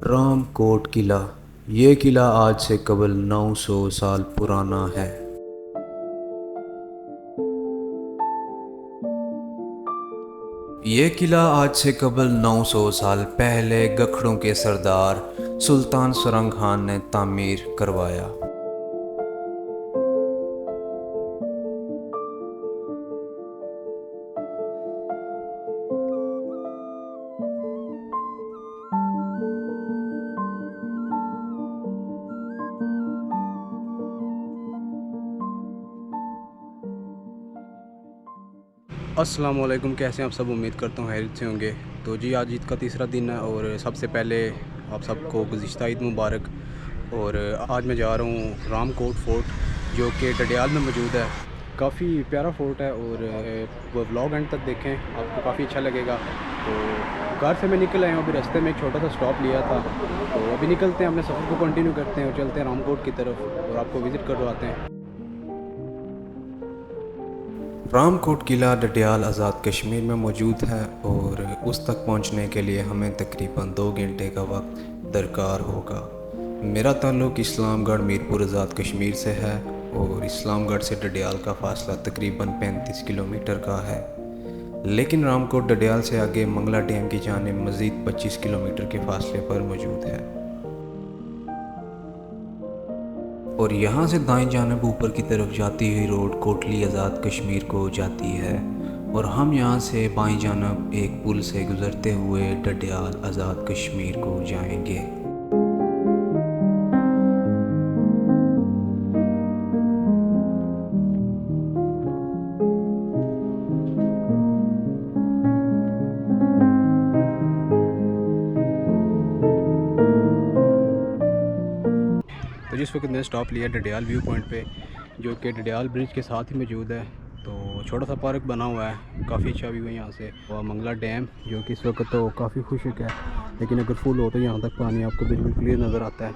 रामकोट किला। ये किला आज से कबल 900 साल पुराना है। ये किला आज से कबल 900 साल पहले गखड़ों के सरदार सुल्तान सरंग खान ने तामीर करवाया। अस्सलाम वालेकुम, कैसे हैं आप सब। उम्मीद करता हूँ खैरियत से होंगे। तो जी आज ईद का तीसरा दिन है और सबसे पहले आप सबको गुज़िश्ता ईद मुबारक। और आज मैं जा रहा हूँ रामकोट फ़ोर्ट जो कि डडियाल में मौजूद है। काफ़ी प्यारा फ़ोर्ट है और वो व्लॉग एंड तक देखें, आपको काफ़ी अच्छा लगेगा। तो घर से मैं निकल आया हूँ, अभी रास्ते में एक छोटा सा स्टॉप लिया था, तो अभी निकलते हैं, अपने सफ़र को कंटिन्यू करते हैं और चलते हैं रामकोट की तरफ और आपको विज़िट करवाते हैं। रामकोट किला डडियाल आज़ाद कश्मीर में मौजूद है और उस तक पहुंचने के लिए हमें तकरीबन 2 घंटे का वक्त दरकार होगा। मेरा ताल्लुक़ इस्लामगढ़ मीरपुर आज़ाद कश्मीर से है और इस्लामगढ़ से डडियाल का फ़ासला तकरीबन 35 किलोमीटर का है, लेकिन रामकोट डडियाल से आगे मंगला डैम की जानिब मज़ीद 25 किलोमीटर के फ़ासले पर मौजूद है। और यहाँ से दाएं जानब ऊपर की तरफ जाती हुई रोड कोटली आज़ाद कश्मीर को जाती है और हम यहाँ से बाएं जानब एक पुल से गुज़रते हुए डडियाल आज़ाद कश्मीर को जाएंगे। तो जिस वक्त मैंने स्टॉप लिया डडियाल व्यू पॉइंट पे, जो कि डडियाल ब्रिज के साथ ही मौजूद है। तो छोटा सा पार्क बना हुआ है, काफ़ी अच्छा व्यू है यहाँ से। और मंगला डैम जो कि इस वक्त तो काफ़ी खुश्क है, लेकिन अगर फुल हो तो यहाँ तक पानी आपको बिल्कुल क्लियर नज़र आता है।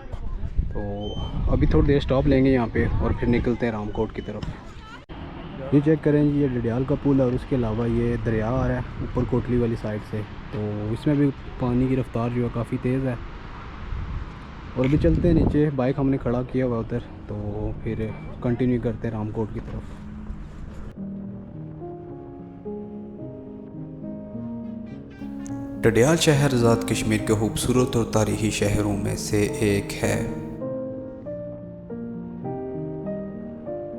तो अभी थोड़ी देर स्टॉप लेंगे यहाँ पे और फिर निकलते हैं रामकोट की तरफ। ये चेक करें जी, ये डडियाल का पुल है और उसके अलावा ये दरिया आ रहा है ऊपर कोटली वाली साइड से। तो इसमें भी पानी की रफ्तार जो है काफ़ी तेज़ है। और अभी चलते हैं नीचे, बाइक हमने खड़ा किया हुआ उधर, तो फिर कंटिन्यू करते हैं रामकोट की तरफ। डडियाल शहर आज़ाद कश्मीर के खूबसूरत और तारीखी शहरों में से एक है।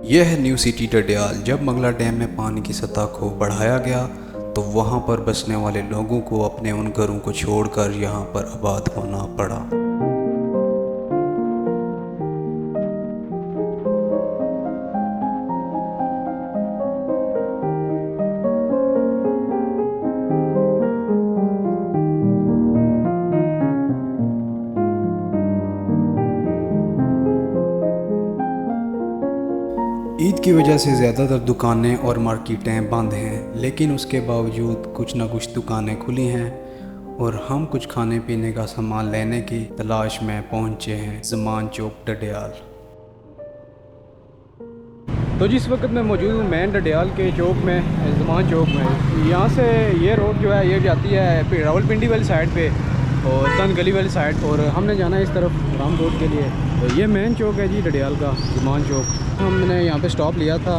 यह है न्यू सिटी डडियाल। जब मंगला डैम में पानी की सतह को बढ़ाया गया तो वहाँ पर बसने वाले लोगों को अपने उन घरों को छोड़कर यहाँ पर आबाद होना पड़ा। ईद की वजह से ज़्यादातर दुकानें और मार्केटें बंद हैं, लेकिन उसके बावजूद कुछ ना कुछ दुकानें खुली हैं और हम कुछ खाने पीने का सामान लेने की तलाश में पहुंचे हैं ज़मान चौक डडियाल। तो जिस वक्त मैं मौजूद हूँ मेन डडियाल के चौक में, ज़मान चौक में। यहाँ से ये रोड जो है ये जाती है रावलपिंडी वाली साइड पे और तन गली वाली साइड, और हमने जाना है इस तरफ रामकोट के लिए। तो ये मेन चौक है जी डडियाल का, ज़मान चौक। हमने यहाँ पे स्टॉप लिया था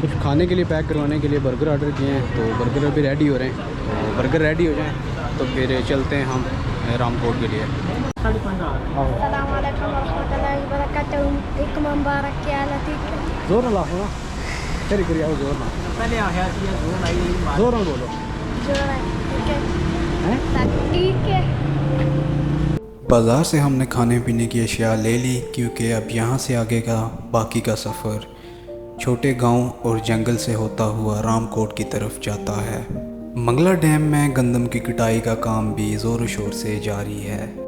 कुछ खाने के लिए, पैक करवाने के लिए बर्गर ऑर्डर किए हैं, तो बर्गर अभी रेडी हो रहे हैं। तो बर्गर रेडी हो जाएँ तो फिर चलते हैं हम रामकोट के लिए। जोर ना लाओ ना, करी करी आओ, जोर ना, पहले आ गया जोर ना बोलो। ठीक है। बाज़ार से हमने खाने पीने की अशिया ले ली, क्योंकि अब यहाँ से आगे का बाकी का सफ़र छोटे गांव और जंगल से होता हुआ रामकोट की तरफ जाता है। मंगला डैम में गंदम की कटाई का काम भी ज़ोर शोर से जारी है।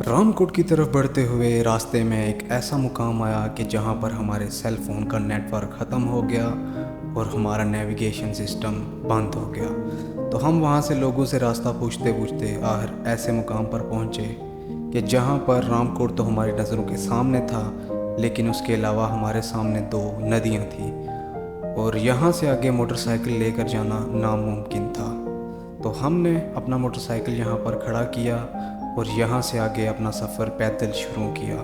रामकोट की तरफ बढ़ते हुए रास्ते में एक ऐसा मुकाम आया कि जहां पर हमारे सेल फ़ोन का नेटवर्क ख़त्म हो गया और हमारा नेविगेशन सिस्टम बंद हो गया। तो हम वहां से लोगों से रास्ता पूछते पूछते आखिर ऐसे मुकाम पर पहुंचे कि जहां पर रामकोट तो हमारी नज़रों के सामने था, लेकिन उसके अलावा हमारे सामने दो नदियां थी और यहाँ से आगे मोटरसाइकिल लेकर जाना नामुमकिन था। तो हमने अपना मोटरसाइकिल यहाँ पर खड़ा किया और यहाँ से आगे अपना सफ़र पैदल शुरू किया।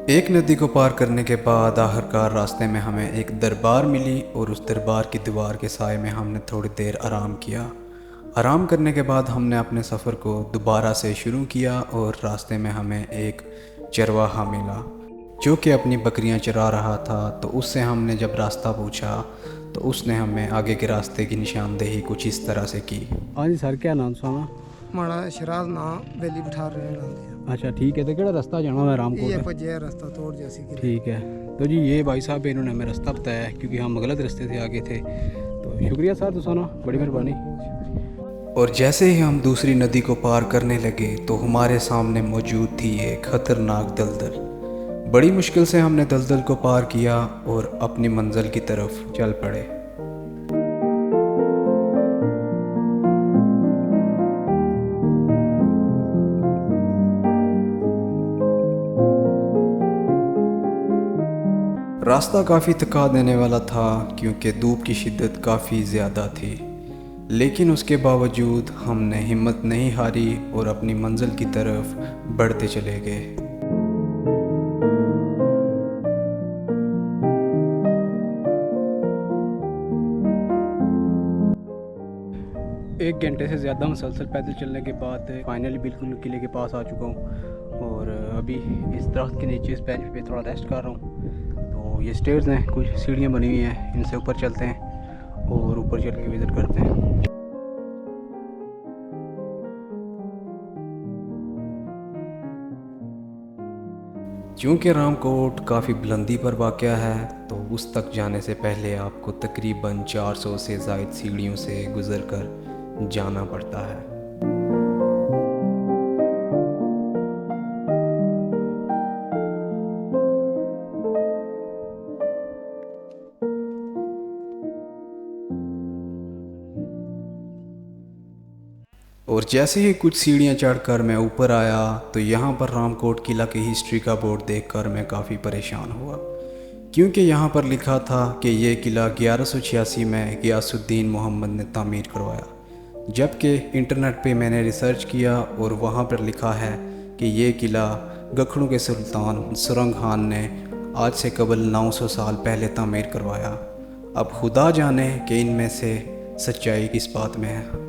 एक नदी को पार करने के बाद आखिरकार रास्ते में हमें एक दरबार मिली और उस दरबार की दीवार के साए में हमने थोड़ी देर आराम किया। आराम करने के बाद हमने अपने सफ़र को दोबारा से शुरू किया और रास्ते में हमें एक चरवाहा मिला जो कि अपनी बकरियां चरा रहा था। तो उससे हमने जब रास्ता पूछा तो उसने हमें आगे के रास्ते की निशानदेही कुछ इस तरह से की। हाँ जी सर, क्या नाम सुना? माड़ा शराज ना बेली बिठा रहे हैं। अच्छा ठीक है, तो केड़ा रास्ता जाना है ये रामकोट? पजे रास्ता तोड़ जैसी की। ठीक है, तो जी ये भाई साहब इन्होंने हमें रास्ता बताया है क्योंकि हम गलत रास्ते से आगे थे। तो शुक्रिया सर, तो सुनो, बड़ी मेहरबानी। और जैसे ही हम दूसरी नदी को पार करने लगे तो हमारे सामने मौजूद थी एक खतरनाक दलदल। बड़ी मुश्किल से हमने दलदल को पार किया और अपनी मंजिल की तरफ चल पड़े। रास्ता काफ़ी थका देने वाला था क्योंकि धूप की शिद्दत काफ़ी ज़्यादा थी, लेकिन उसके बावजूद हमने हिम्मत नहीं हारी और अपनी मंजिल की तरफ बढ़ते चले गए। एक घंटे से ज़्यादा मुसलसल पैदल चलने के बाद फाइनली बिल्कुल किले के पास आ चुका हूँ और अभी इस दरख्त के नीचे इस बेंच पे थोड़ा रेस्ट कर रहा हूँ। तो ये स्टेयर्स हैं, कुछ सीढ़ियाँ बनी हुई हैं, इनसे ऊपर चलते हैं और ऊपर चल के विज़िट करते हैं। चूँकि रामकोट काफ़ी बुलंदी पर वाक़या है तो उस तक जाने से पहले आपको तकरीबन 400 से ज़ायद सीढ़ियों से गुज़रकर जाना पड़ता है। और जैसे ही कुछ सीढ़ियाँ चढ़कर मैं ऊपर आया तो यहाँ पर रामकोट किला की हिस्ट्री का बोर्ड देखकर मैं काफ़ी परेशान हुआ, क्योंकि यहाँ पर लिखा था कि ये किला 1186 में गियासुद्दीन मोहम्मद ने तामीर करवाया, जबकि इंटरनेट पे मैंने रिसर्च किया और वहाँ पर लिखा है कि ये किला गखड़ों के सुल्तान सुरंग खान ने आज से कबल 900 साल पहले तामीर करवाया। अब खुदा जाने कि इनमें से सच्चाई किस बात में है।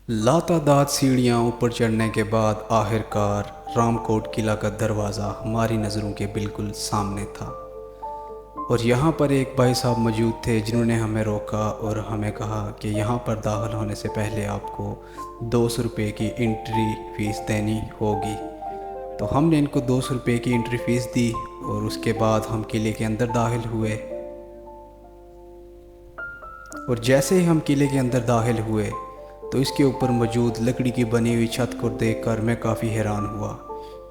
लातादाद सीढ़ियाँ ऊपर चढ़ने के बाद आखिरकार रामकोट किला का दरवाज़ा हमारी नज़रों के बिल्कुल सामने था और यहाँ पर एक भाई साहब मौजूद थे जिन्होंने हमें रोका और हमें कहा कि यहाँ पर दाखिल होने से पहले आपको 200 रुपये की एंट्री फ़ीस देनी होगी। तो हमने इनको 200 रुपये की एंट्री फ़ीस दी और उसके बाद हम किले के अंदर दाखिल हुए। और जैसे ही हम किले के अंदर दाखिल हुए तो इसके ऊपर मौजूद लकड़ी की बनी हुई छत को देखकर मैं काफ़ी हैरान हुआ,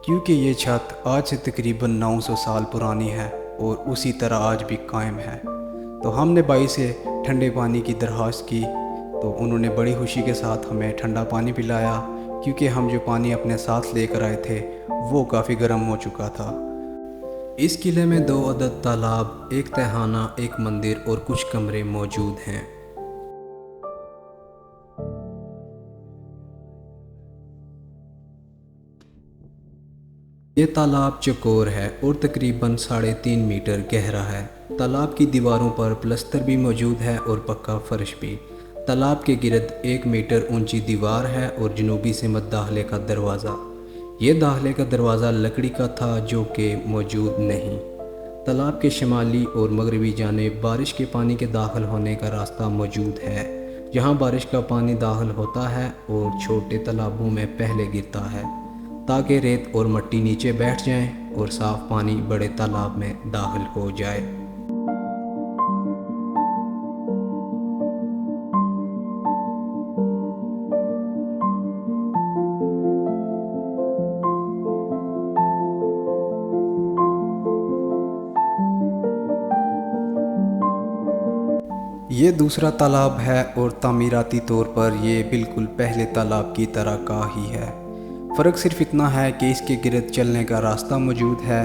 क्योंकि ये छत आज से तकरीबन 900 साल पुरानी है और उसी तरह आज भी कायम है। तो हमने भाई से ठंडे पानी की दरख्वास्त की तो उन्होंने बड़ी खुशी के साथ हमें ठंडा पानी पिलाया, क्योंकि हम जो पानी अपने साथ लेकर आए थे वो काफ़ी गर्म हो चुका था। इस किले में 2 अदद तालाब, एक तहखाना, एक मंदिर और कुछ कमरे मौजूद हैं। ये तालाब चौकोर है और तकरीबन 3.5 मीटर गहरा है। तालाब की दीवारों पर प्लस्तर भी मौजूद है और पक्का फर्श भी। तालाब के गिर्द 1 मीटर ऊंची दीवार है और जनूबी सिमत दाखिले का दरवाज़ा। ये दाखिले का दरवाज़ा लकड़ी का था जो कि मौजूद नहीं। तालाब के शिमाली और मगरबी जानिब बारिश के पानी के दाखिल होने का रास्ता मौजूद है। यहाँ बारिश का पानी दाखिल होता है और छोटे तालाबों में पहले गिरता है ताकि रेत और मिट्टी नीचे बैठ जाएं और साफ़ पानी बड़े तालाब में दाखिल हो जाए। ये दूसरा तालाब है और तामीराती तौर पर ये बिल्कुल पहले तालाब की तरह का ही है। फ़र्क सिर्फ इतना है कि इसके गिर्द चलने का रास्ता मौजूद है।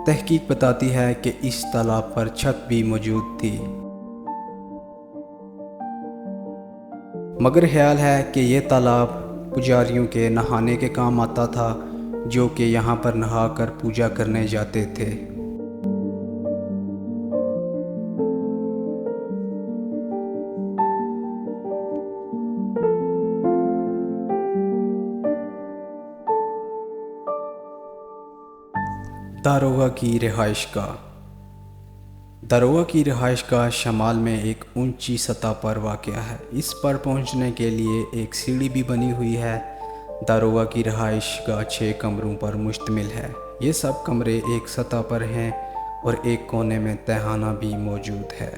तहकीक बताती है कि इस तालाब पर छत भी मौजूद थी, मगर ख्याल है कि यह तालाब पुजारियों के नहाने के काम आता था, जो कि यहाँ पर नहाकर पूजा करने जाते थे। दारोगा की रिहाइशगाह। दारोगा की रिहाइशगाह शमाल में एक ऊंची सतह पर वाक़या है। इस पर पहुंचने के लिए एक सीढ़ी भी बनी हुई है। दारोगा की रिहाइशगाह 6 कमरों पर मुश्तमिल है। ये सब कमरे एक सतह पर हैं और एक कोने में तहखाना भी मौजूद है।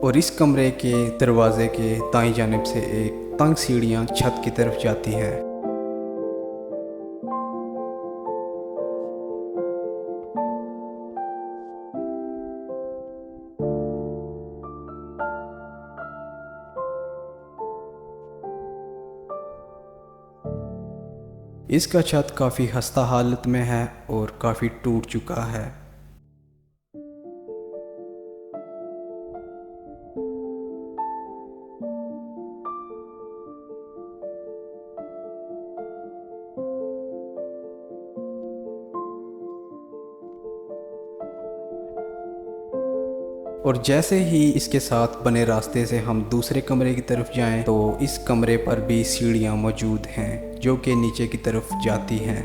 और इस कमरे के दरवाज़े के दाईं जानिब से एक तंग सीढ़ियाँ छत की तरफ जाती हैं। इसका छत काफ़ी खस्ता हालत में है और काफ़ी टूट चुका है। और जैसे ही इसके साथ बने रास्ते से हम दूसरे कमरे की तरफ जाएं तो इस कमरे पर भी सीढ़ियां मौजूद हैं जो कि नीचे की तरफ जाती हैं।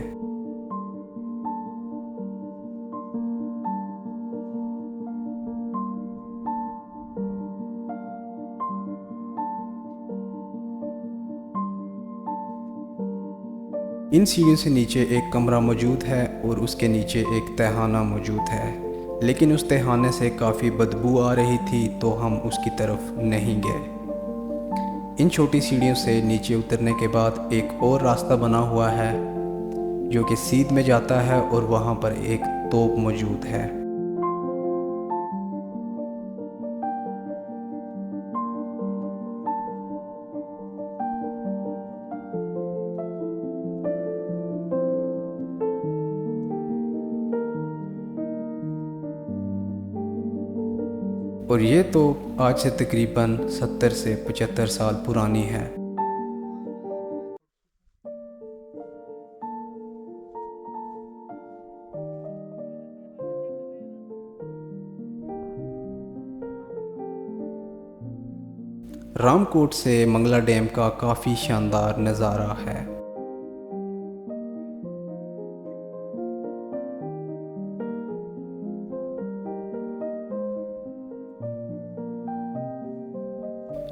इन सीढ़ियों से नीचे एक कमरा मौजूद है और उसके नीचे एक तहखाना मौजूद है, लेकिन उस तहखाने से काफ़ी बदबू आ रही थी तो हम उसकी तरफ नहीं गए। इन छोटी सीढ़ियों से नीचे उतरने के बाद एक और रास्ता बना हुआ है जो कि सीध में जाता है और वहाँ पर एक तोप मौजूद है। और ये तो आज से तकरीबन 70 से 75 साल पुरानी है। रामकोट से मंगला डैम का काफ़ी शानदार नज़ारा है।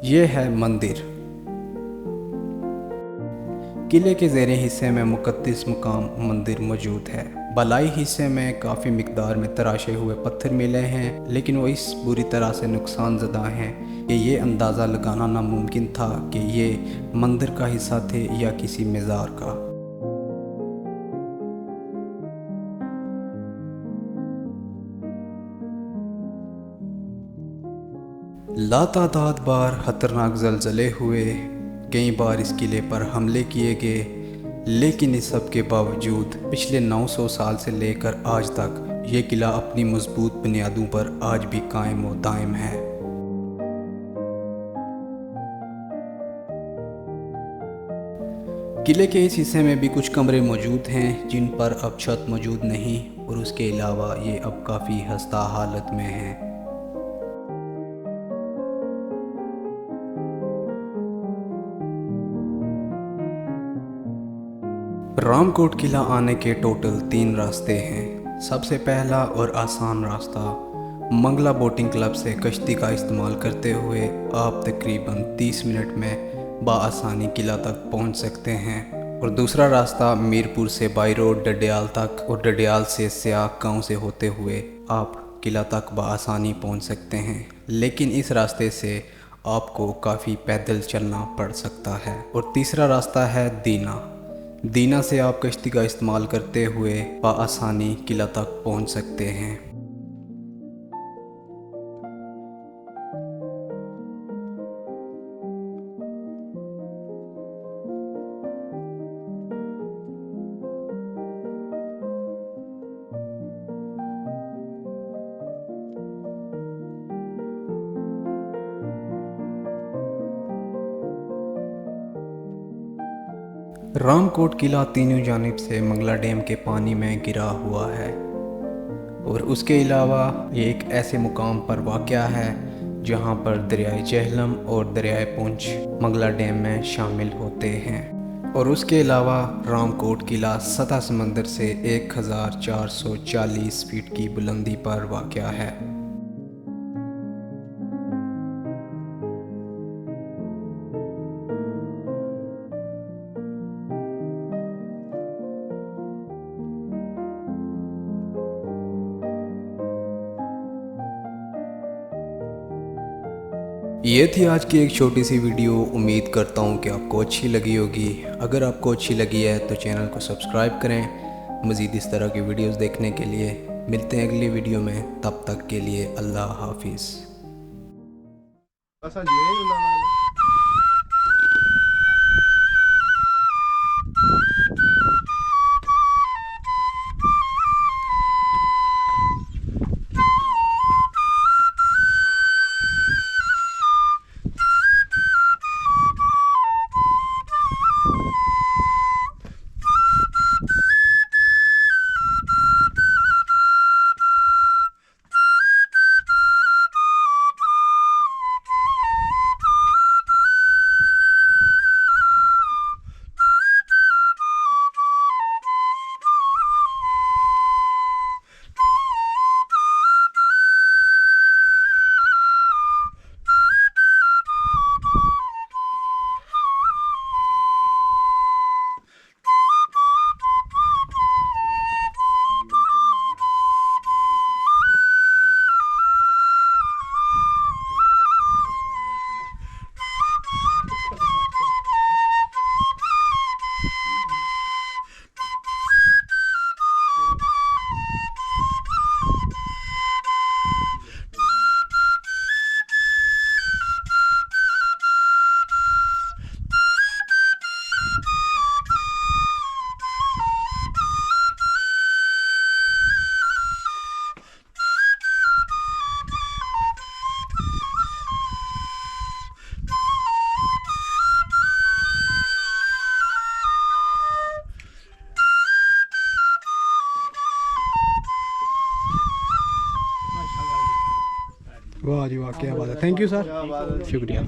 ये है मंदिर। किले के ज़ेरे हिस्से में मुक़द्दस मुकाम मंदिर मौजूद है। बलाई हिस्से में काफ़ी मिकदार में तराशे हुए पत्थर मिले हैं, लेकिन वो इस बुरी तरह से नुकसान ज़दा हैं कि ये अंदाज़ा लगाना नामुमकिन था कि ये मंदिर का हिस्सा थे या किसी मज़ार का। लातादाद बार खतरनाक ज़लज़ले हुए, कई बार इस किले पर हमले किए गए, लेकिन इस सब के बावजूद पिछले 900 साल से लेकर आज तक ये किला अपनी मजबूत बुनियादों पर आज भी कायम व दायम है। किले के इस हिस्से में भी कुछ कमरे मौजूद हैं जिन पर अब छत मौजूद नहीं, और उसके अलावा ये अब काफ़ी खस्ता हालत में हैं। रामकोट किला आने के टोटल 3 रास्ते हैं। सबसे पहला और आसान रास्ता मंगला बोटिंग क्लब से कश्ती का इस्तेमाल करते हुए आप तकरीबन 30 मिनट में बाआसानी किला तक पहुंच सकते हैं, और दूसरा रास्ता मीरपुर से बाई रोड डडियाल तक और डडियाल से सियाक गांव से होते हुए आप किला तक बाआसानी पहुंच सकते हैं, लेकिन इस रास्ते से आपको काफ़ी पैदल चलना पड़ सकता है। और तीसरा रास्ता है दीना से आप कश्ती का इस्तेमाल करते हुए बाआसानी किला तक पहुंच सकते हैं। रामकोट किला तीनों जानिब से मंगला डैम के पानी में गिरा हुआ है, और उसके अलावा ये एक ऐसे मुकाम पर वाक़या है जहाँ पर दरियाए जेहलम और दरियाए पुंछ मंगला डैम में शामिल होते हैं। और उसके अलावा रामकोट किला सतह समंदर से 1440 फीट की बुलंदी पर वाक़या है। ये थी आज की एक छोटी सी वीडियो। उम्मीद करता हूँ कि आपको अच्छी लगी होगी। अगर आपको अच्छी लगी है तो चैनल को सब्सक्राइब करें। मज़ीद इस तरह की वीडियोस देखने के लिए मिलते हैं अगली वीडियो में। तब तक के लिए अल्लाह हाफिज़। वाह जी वाह, क्या बात है। थैंक यू सर, शुक्रिया।